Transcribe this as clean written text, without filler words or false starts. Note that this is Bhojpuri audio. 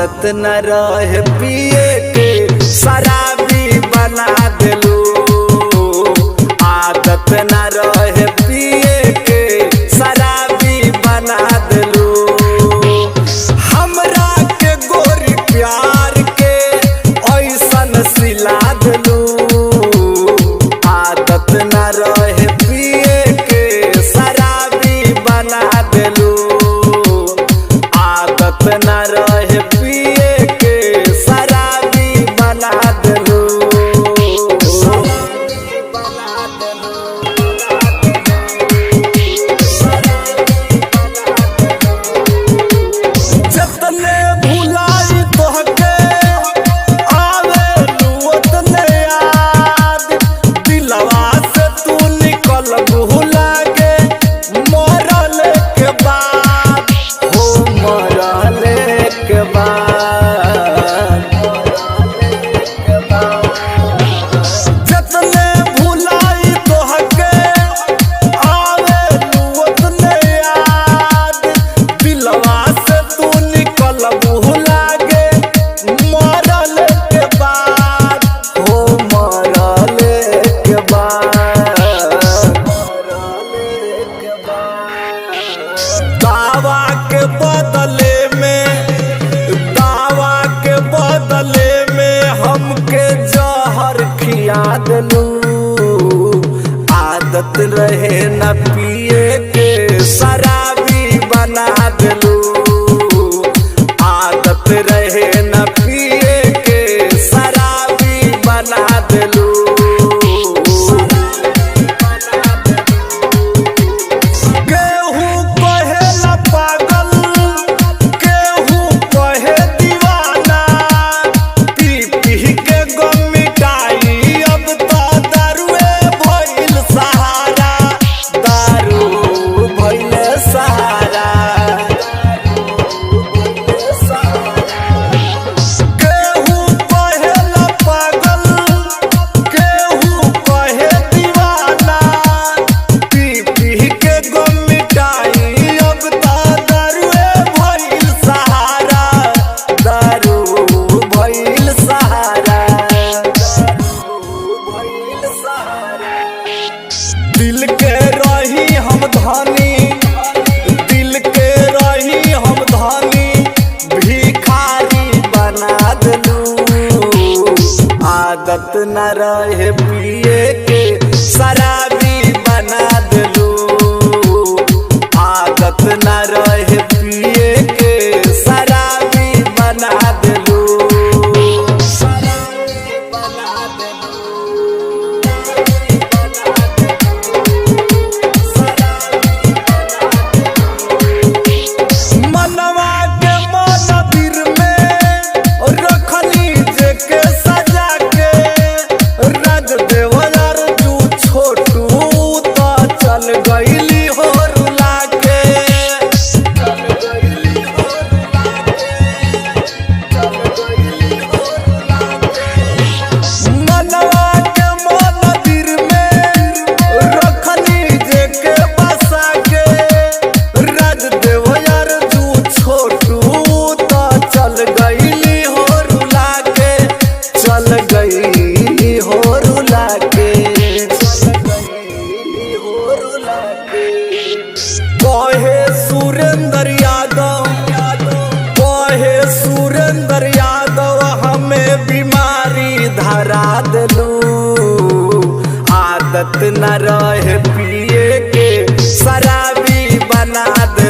आदत न रहे पिए के शराबी बना देलू। आदत न रहे पिए के शराबी बना देलू। हमरा के गोरी प्यार के ऐसन सिला देलू। आदत न रहे पिए के शराबी बना देलू। आदत न रहे पिए के शराबी बना देलू। जतने भुलाई तोहके आवेलू ओतने याद। दिलवा से तू निकल भुला गे मरल के बाद। हो मरल के बाद। जतने भुलाई तोहके आवेलू ओतने याद। दिलवा से तू निकल भुला गे मरल के बाद। हो मरल के बाद। दावा के बदले में हमके जहर खिया देलू। आदत रहे न पिए के शराबी बना देलू। आदत रहे न पिए के शराबी बना देलू। केहू कहेला पागल, केहू कहे दीवाना। पी पी के गम मिटाई अब तो दारुए भइल सहारा। दारू भइल सहारा। केहू कहेला पागल, केहू कहे दीवाना। पी पी के गम मिटाई अब तो दारुए भइल सहारा। दारू भइल सहारा। दिल के रही हम धनी, दिल के रही हम धनी, भिखारी बना देलू। आदत न रहे पिए के शराबी बना देलू। आदत न रहे पिए के शराबी बना देलू। मनवा के मंदिर में रखली जे के सजा के। रज देवयार जू छोटू तो चल गईली हो रुला के। मनवा के मंदिर में रखली जे के बसा के। रज देवयार जू छोटू तो चल गईली हो रुला के। चल गई हो रुला के। कहे सुरेंद्र यादव, कहे सुरेंद्र यादव हमें बीमारी धरा देलू। आदत न रहे पिए के शराबी बना दे।